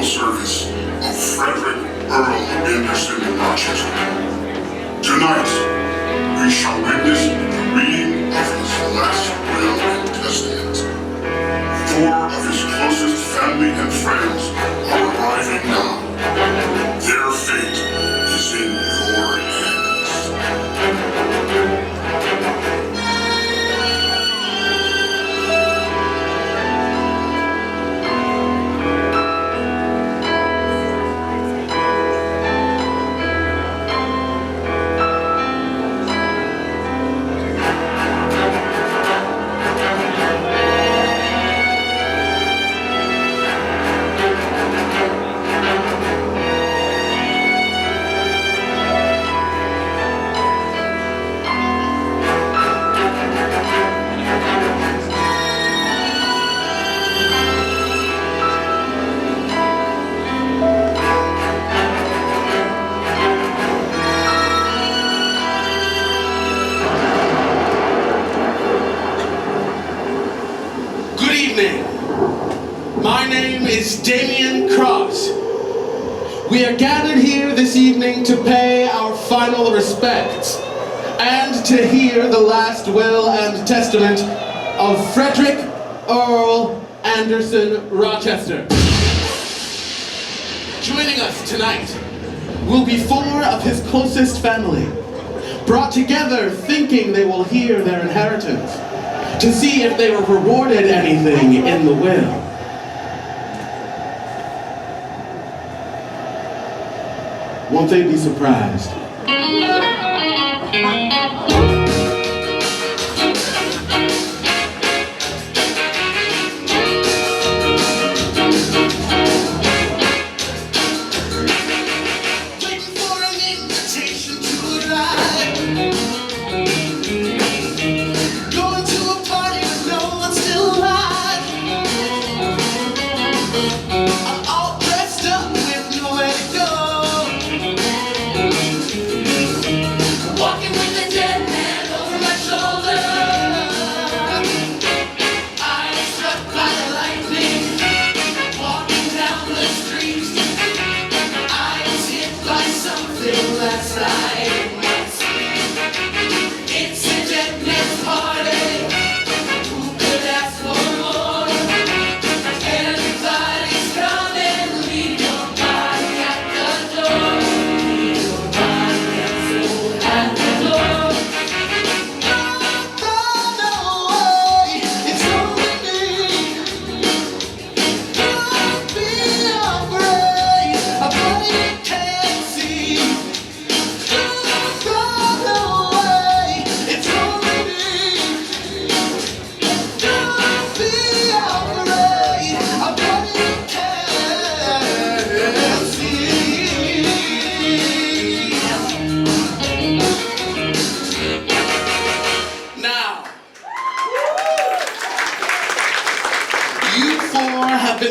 funeral service of Franklin Earl Anderson Rochester. Tonight, we shall witness the reading of his last will and testament. 4 of his closest family and friends are arriving now. Their fate is in your hands. We are gathered here this evening to pay our final respects and to hear the last will and testament of Frederick Earl Anderson Rochester. Joining us tonight will be 4 of his closest family, brought together thinking they will hear their inheritance, to see if they were rewarded anything in the will. Won't they be surprised?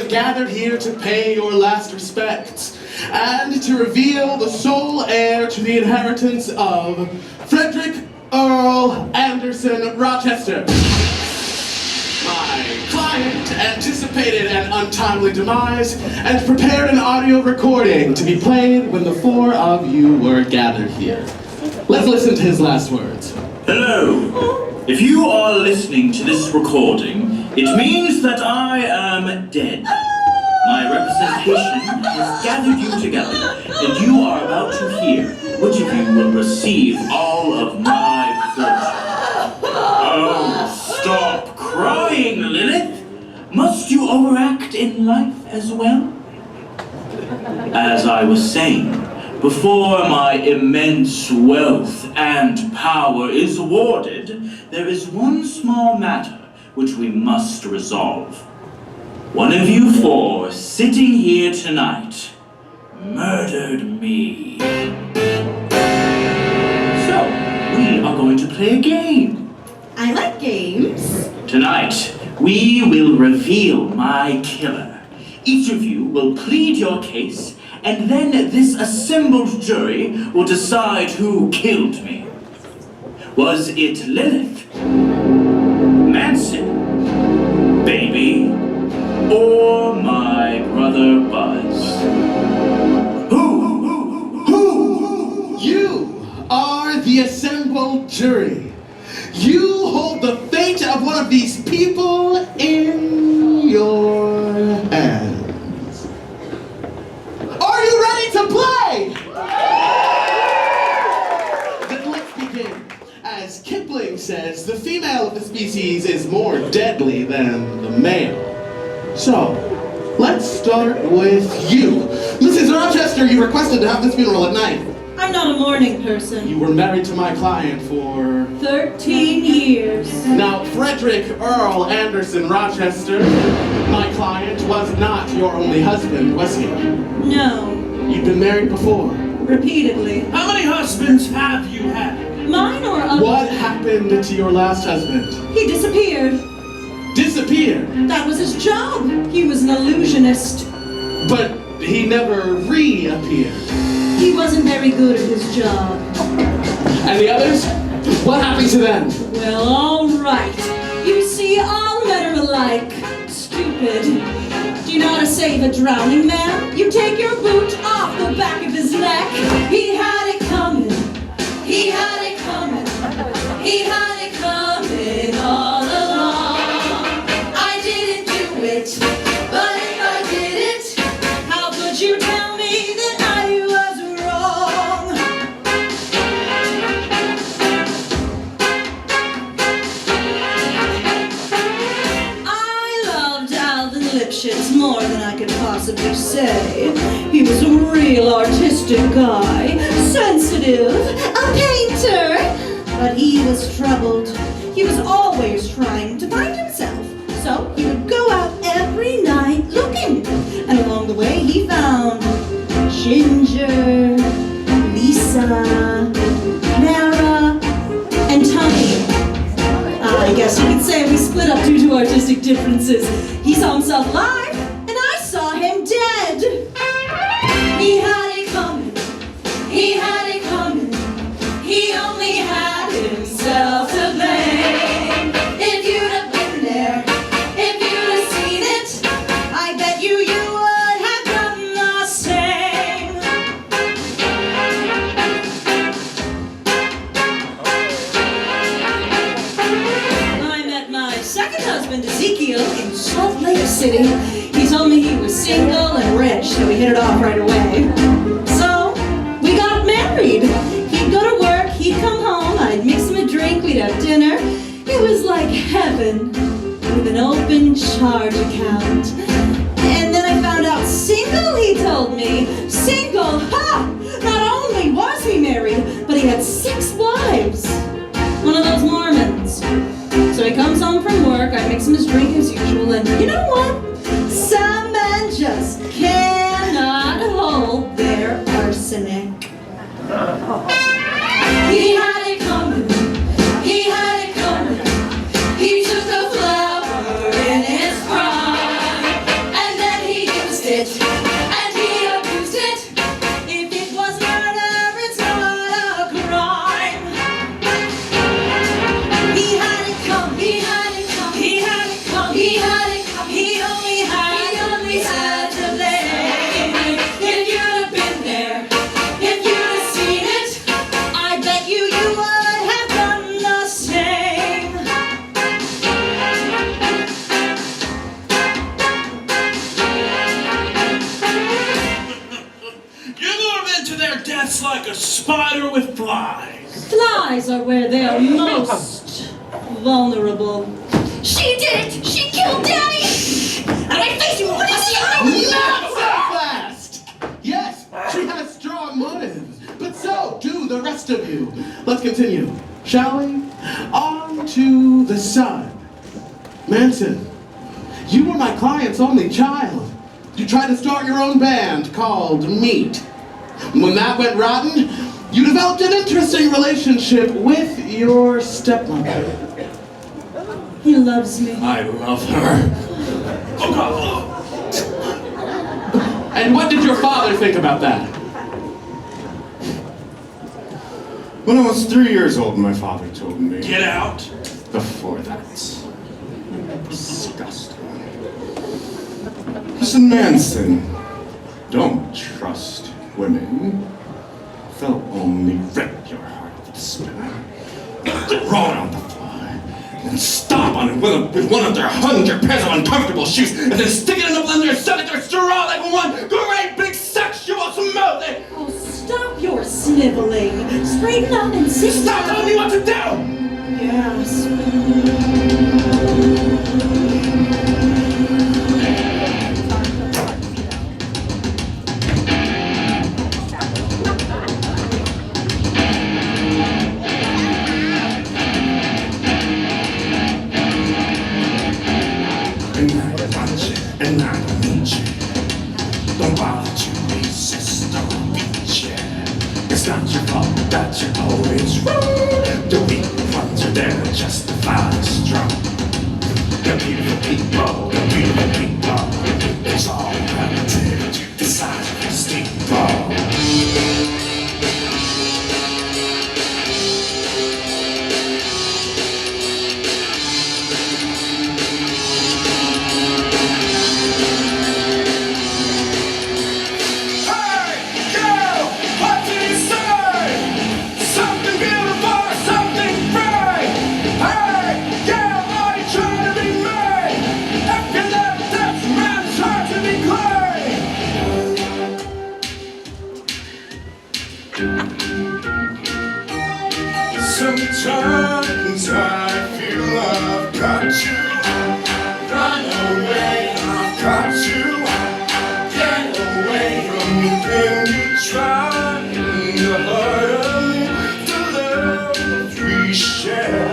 Gathered here to pay your last respects and to reveal the sole heir to the inheritance of Frederick Earl Anderson Rochester. My client anticipated an untimely demise and prepared an audio recording to be played when the 4 of you were gathered here. Let's listen to his last words. Hello. If you are listening to this recording, it means that I am dead. My representation has gathered you together, and you are about to hear which of you will receive all of my fortune. Oh, stop crying, Lilith! Must you overact in life as well? As I was saying, before my immense wealth and power is awarded, there is one small matter which we must resolve. One of you 4 sitting here tonight murdered me. So, we are going to play a game. I like games. Tonight, we will reveal my killer. Each of you will plead your case, and then this assembled jury will decide who killed me. Was it Lilith? Manson? Baby? Or my brother? another buzz. Who? You are the assembled jury. You hold the fate of one of these people in your hands. Are you ready to play? Then let's begin. As Kipling says, the female of the species is more deadly than the male. So, let's start with you. Mrs. Rochester, you requested to have this funeral at night. I'm not a morning person. You were married to my client for... 13 years. Now, Frederick Earl Anderson Rochester, my client, was not your only husband, was he? No. You've been married before. Repeatedly. How many husbands have you had? Mine or others? What happened to your last husband? He disappeared. Disappeared. That was his job. He was an illusionist. But he never reappeared. He wasn't very good at his job. And the others? What happened to them? Well, all right. You see, all men are alike. Stupid. Do you know how to save a drowning man? You take your boot off the back of his neck. He had it coming. He had it coming. He had it coming all along. I didn't do it, but if I did it, how could you tell me that I was wrong? I loved Alvin Lipschitz more than I could possibly say. He was a real artistic guy, sensitive, a painter. But he was troubled. He was always trying to find himself. So he would go out every night looking. And along the way he found Ginger, Lisa, Clara, and Tommy. I guess you could say we split up due to artistic differences. He saw himself alive, and I saw him dead. He had it coming. He had it coming. He only had himself to blame. If you'd have been there, if you'd have seen it, I bet you would have done the same. I met my second husband, Ezekiel, in Salt Lake City. He told me he was single and rich, so we hit it off right away. So, we got married. He'd go to work, he'd come home, I'd mix him a drink, we'd have dinner. It was like heaven with an open charge account. And then I found out single, he told me. Single, ha! Not only was he married, but he had 6 wives. One of those Mormons. So he comes home from work, I mix him his drink as usual, and you know what? Some men just cannot hold their arsenic. He had it coming. He had it coming. He took a flower in his prime, and then he used it, and he abused it. If it was murder, it's not a crime. He had it coming. He had it coming. He had it coming. He had it coming. He only had to blame. If you'd have been there, if you'd have seen it, I bet you would have done the same. You move into their deaths like a spider with flies. Flies are where they are most vulnerable. She did it! She killed Daddy! And I face you! What is she? Not so fast! Yes, she has strong motives, but so do the rest of you. Let's continue, shall we? On to the son. Manson, you were my client's only child. You tried to start your own band called Meat. When that went rotten, you developed an interesting relationship with your stepmother. He loves me. I love her. And what did your father think about that? When I was 3 years old, my father told me. Get out. Before that. Disgusting. Listen, Manson, don't trust women. They'll only rip your heart with despair. Roll it on the floor, and stomp on it with one of their 100 pairs of uncomfortable shoes, and then stick it in the blender and set it to straw like one great big sexual smoothie. Oh, stop your sniveling. Straighten up and sit down. Stop telling me what to do! Yes. And I need you. Don't bother to resist or beat you. It's not your fault that you're always wrong. The weak ones are there to justify the strong. The beautiful people, it's all relative to the size of your steeple. Sometimes I feel I've got to run away. I've got to get away from the thing you tried to hurt me. The love we share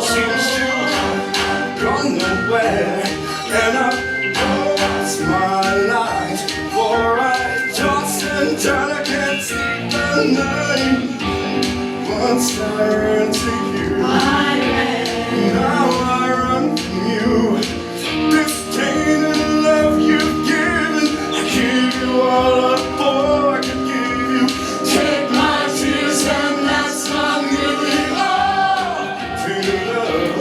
seems to have gone nowhere, and I've lost my light. For I toss and turn, I can't sleep at night. Once I ran to you, now I run from you. This tainted love you've given, I give you all up for. I could give you, take my tears and that's my giving all. Tainted love,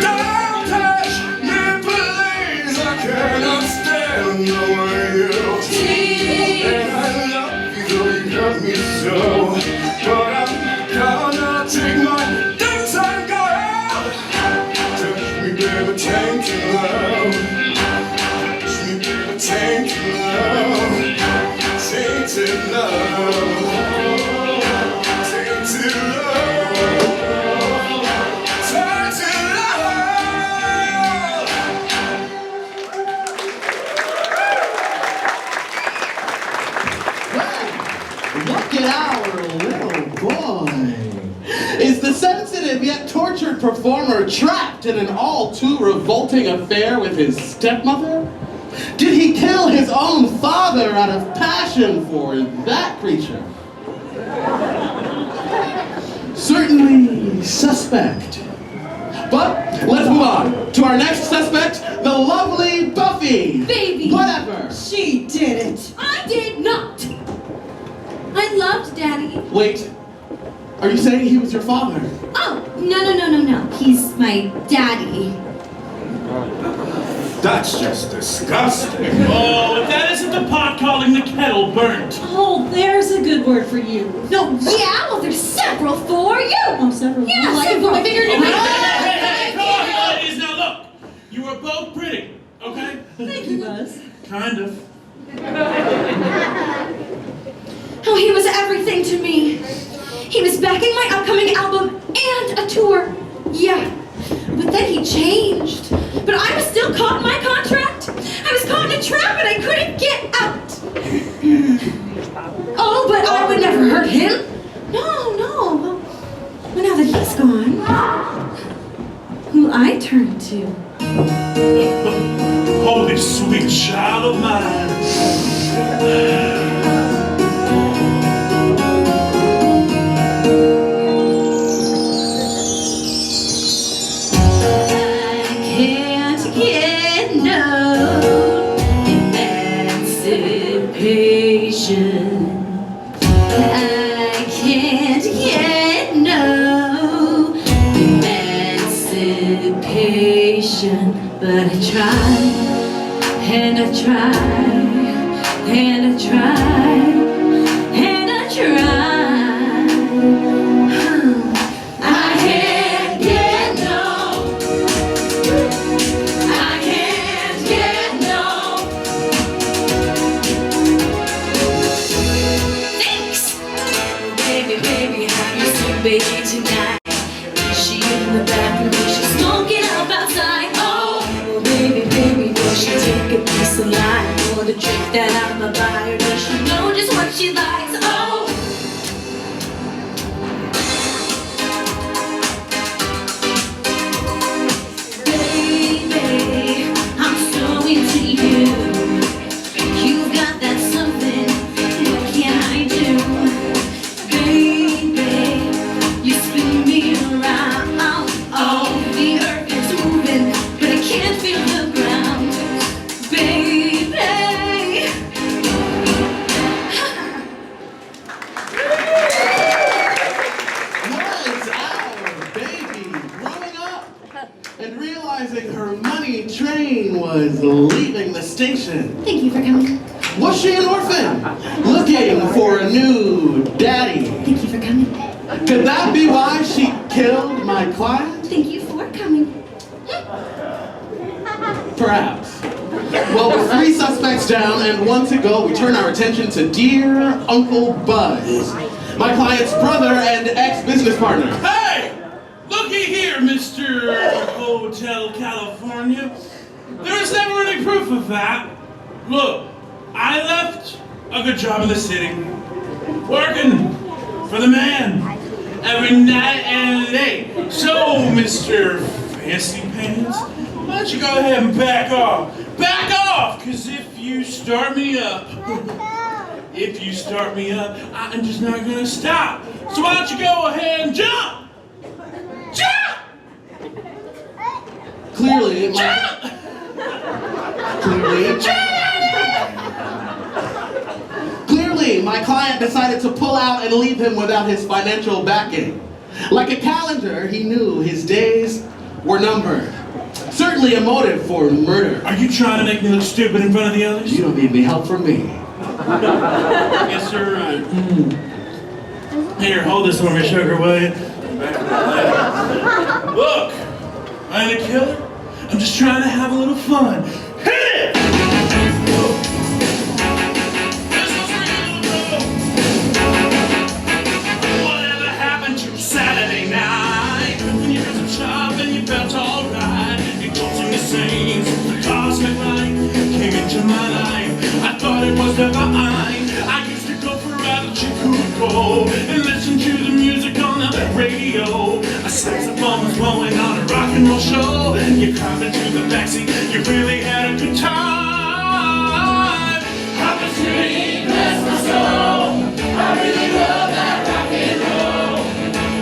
don't touch me please. I cannot stand the way you treat. And I love you hurt me so, but I'm gonna take my things and go out. Touch me, baby, tainted love. Touch me, baby, tainted love. Tainted love. Tainted love. Tainted love. Look at our little boy. Is the sensitive yet tortured performer trapped in an all too revolting affair with his stepmother? Did he kill his own father out of passion for that creature? Certainly suspect. But let's move on to our next suspect, the lovely Buffy. Baby. Whatever. She did it. I did not. I loved Daddy. Wait, are you saying he was your father? Oh, no. He's my daddy. That's just disgusting. Oh, that isn't the pot calling the kettle burnt. Oh, there's a good word for you. No, yeah, well, there's several for you. Oh, several. Yeah, Like, several. put my finger in your mouth. Hey, come on, ladies, now look. You are both pretty, okay? Thank you, Buzz. Kind of. Oh, he was everything to me. He was backing my upcoming album and a tour. Yeah, but then he changed. But I was still caught in my contract. I was caught in a trap and I couldn't get out. Oh, but I would never hurt him. No. Well, now that he's gone, who I turn to? Holy sweet child of mine. I can't get no emancipation. patient, but I try, and I try, and I try, and I try. I can't get no. I can't get no. Thanks. Baby, baby, how you sing, baby, tonight? Is she in the bathroom? Is she smoking up outside? Oh, baby, baby, does she take a piece of lime or the drink that I'ma buy? Or does she know just what she likes? Oh, baby, I'm so into you. You've got that something, what can I do? Baby, you spin me around. Oh, the earth is moving, but I can't feel the ground. Baby. Was our baby growing up and realizing her money train was leaving the station? Thank you for coming. Was she an orphan looking for a new daddy? Thank you for coming. Could that be why she killed my client? Thank you for coming. Perhaps. Well, with 3 suspects down and 1 to go, we turn our attention to dear Uncle Buzz, my client's brother and ex-business partner. Hey! Looky here, Mr. Hotel California. There is never any proof of that. Look, I left a good job in the city, working for the man every night and day. So, Mr. Fancy Pants, why don't you go ahead and back off? Back off! Because if you start me up, I'm just not gonna stop. So why don't you go ahead and jump? Jump! Clearly, my client decided to pull out and leave him without his financial backing. Like a calendar, he knew his days were numbered. Certainly a motive for murder. Are you trying to make me look stupid in front of the others? You don't need any help from me. Yes, sir. Here, hold this for me, sugar, will you? Look, I ain't a killer. I'm just trying to have a little fun. Hit it! This one's for you, little girl. Whatever happened to Saturday night? When you heard some chop and you felt alright. It goes in the same, the cosmic light came into my life. I thought it was divine. I used to go for rides that you could go and listen to the music on the radio. A saxophone was blowing on a rock and roll show. You climbed into the backseat, you really had a good time. Happy Street, bless my soul. I really love that rock and roll.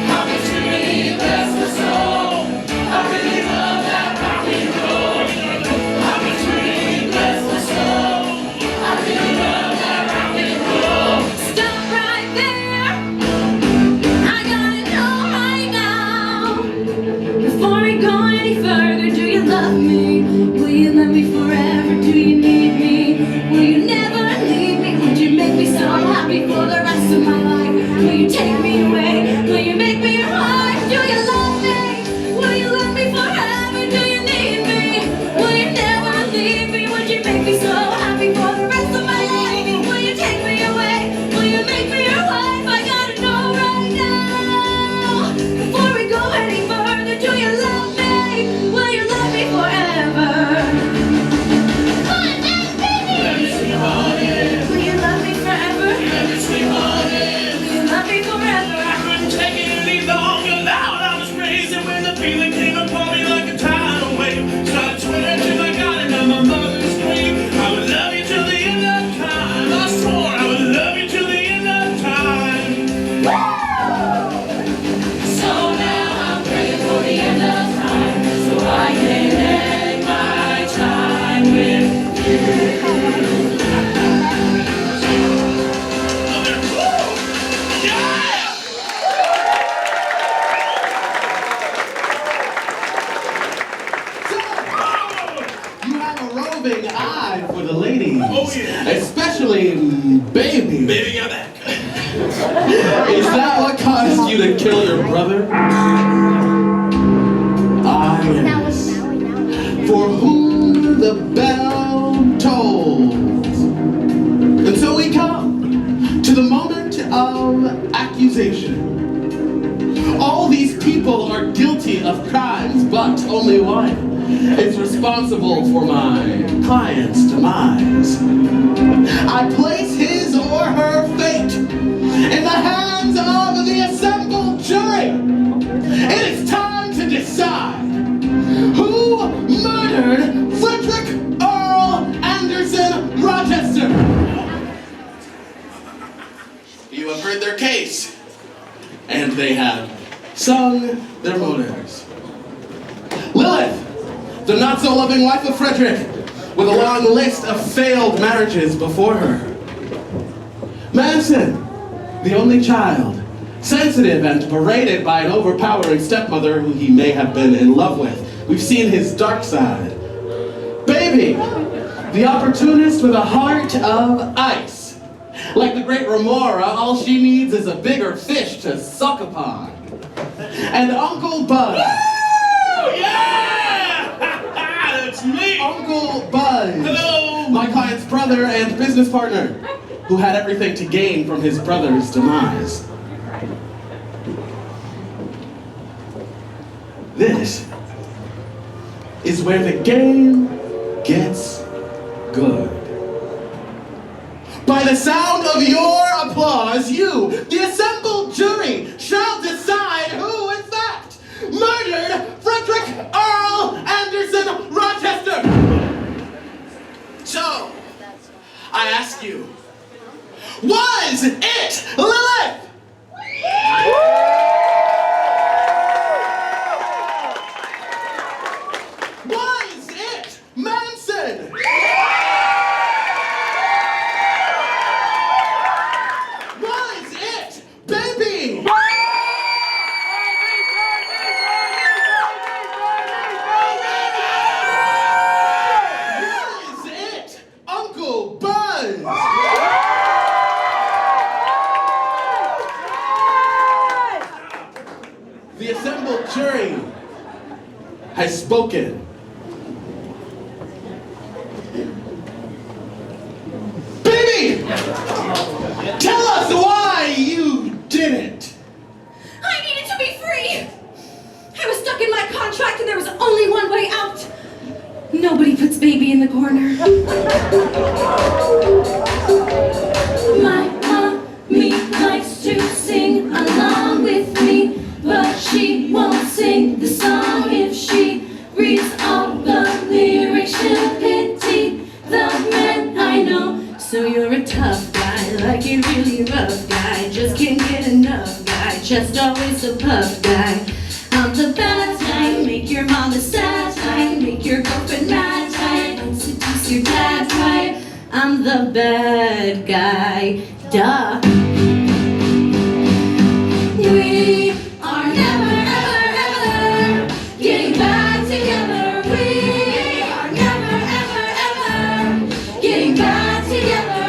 Happy Street, bless my soul. I really love that rock and roll. Happy Street, bless my soul. I really love that rock and roll. Stop right there. I gotta know right now. Before we go any further, do you love me? Will you love me forever? Do you need me? Will you never leave me? Would you make me so happy for the rest of my life? Will you take me away? Will you make me your wife? Do you love me? Will you love me forever? Do you need me? Will you never leave me? Would you make me so happy for the rest of my life? Will you take me away? Will you make me your wife? I gotta know right now. Before we go any further, do you love me? Will you love me forever? Come on, dance, baby! Let me see you on it. Will you love me forever? Let me see you on it. Will you love me forever? that what caused you to kill your brother? Ah, yes. For whom the bell tolls. And so we come to the moment of accusation. All these people are guilty of crimes, but only one is responsible for my client's demise. I place his or her fate in the hands of the assembled jury. It is time to decide who murdered Frederick Earl Anderson Rochester. You have heard their case, and they have sung their motives. Lilith, the not-so-loving wife of Frederick, with a long list of failed marriages before her. Manson, the only child, sensitive and berated by an overpowering stepmother who he may have been in love with. We've seen his dark side. Baby, the opportunist with a heart of ice. Like the great Remora, all she needs is a bigger fish to suck upon. And Uncle Bud. Oh, yeah! That's me! Uncle Bud. Hello! My client's brother and business partner, who had everything to gain from his brother's demise. This is where the game gets good. By the sound of your applause, you, the assembled jury, shall decide who, in fact, murdered Frederick Earl Anderson Rochester. So, I ask you, was it Lilith? Was it Manson? Was it Baby? Was it Uncle Buzz? The assembled jury has spoken. Baby! Tell us why you did it! I needed to be free! I was stuck in my contract and there was only one way out. Nobody puts baby in the corner. My mommy likes to sing along with me, but she won't sing the song if she reads all the lyrics. She'll pity the men I know. So you're a tough guy, like a really rough guy, just can't get enough guy, just always a puff guy. I'm the bad guy, make your mama sad guy, make your girlfriend mad guy, don't seduce your dad guy. I'm the bad guy, duh. We are never, ever, ever getting back together. We are never, ever, ever getting back together.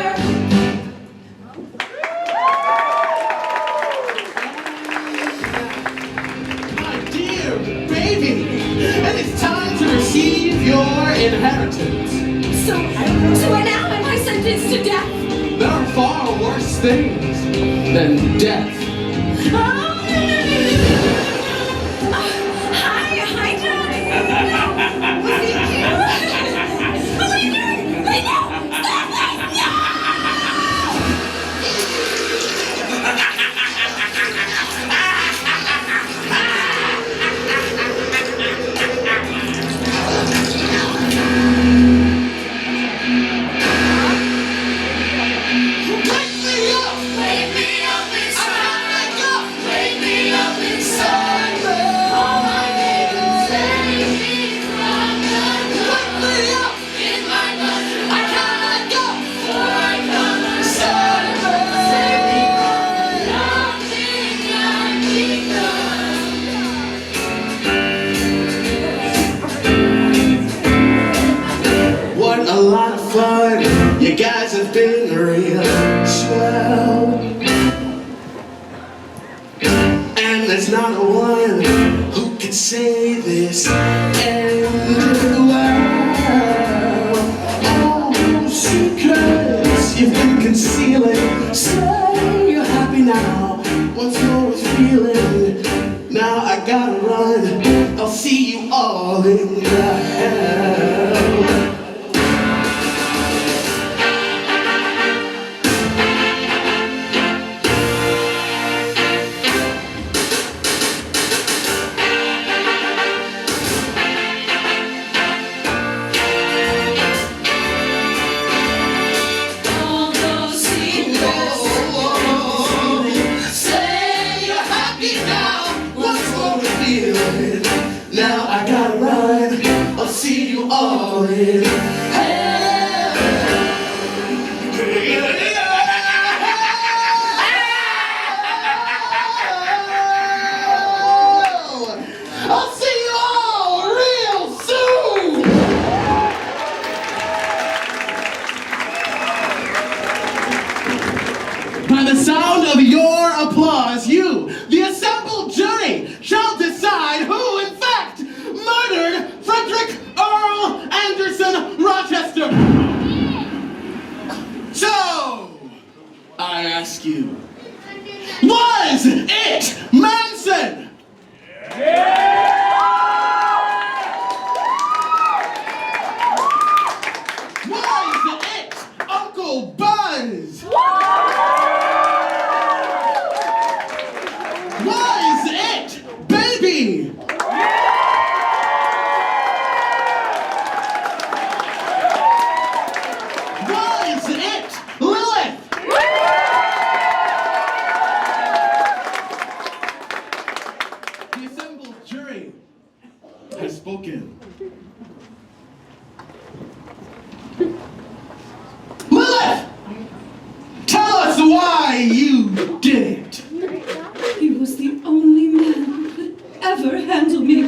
My dear baby, it is time to receive your inheritance. So now am I sentenced to death? There are far worse things than death. Oh, hi, Daddy. Was it you? What are you doing? Wait, no! Stop, please, no! Wake me up inside. And there's not one who can say this end well. Oh, secrets you've been concealing. Say you're happy now. Once more was feeling. Now I gotta run. I'll see you all in the hell. Now I gotta run, I'll see you all in hell. I'll see you all real soon. By the sound of your applause, you, the assembled jury, shall decide who, in fact, murdered Franklin Earl Anderson Rochester. So, I ask you, was it Manson? Was it Uncle Buzz? Was it Baby? Was it Lilith? The assembled jury has spoken. Lilith! Tell us why you did it. He was the only man who could ever handle me.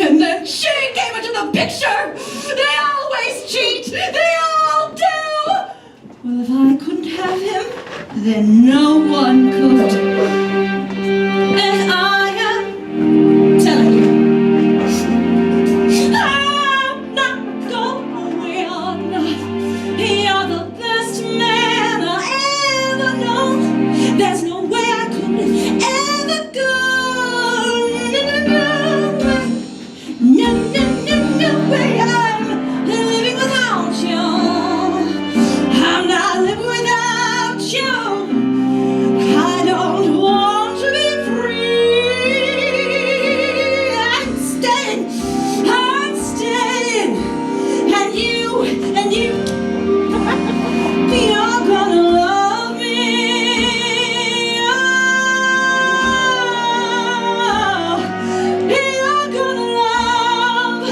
And then she came into the picture! They always cheat! They all do! Well, if I couldn't have him, then no one could. And I am telling you, I'm not going on. You're the best man I ever known. There's no way I could ever go. No way I'm living without you. I'm not living without you. I don't want to be free. I'm staying. And you, you're gonna love me. Oh, you're gonna love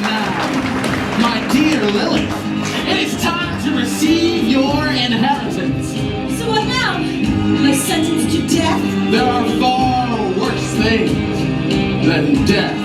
Now, my dear Lilith, it is time to receive your inheritance. So what now? Am I sentenced to death? There are far worse things than death.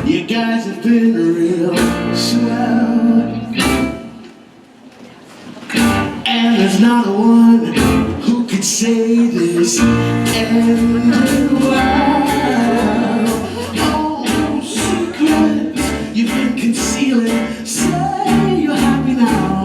You guys have been real swell, and there's not one who could say this end well. Oh, secrets you've been concealing. ceiling. Say you're happy now.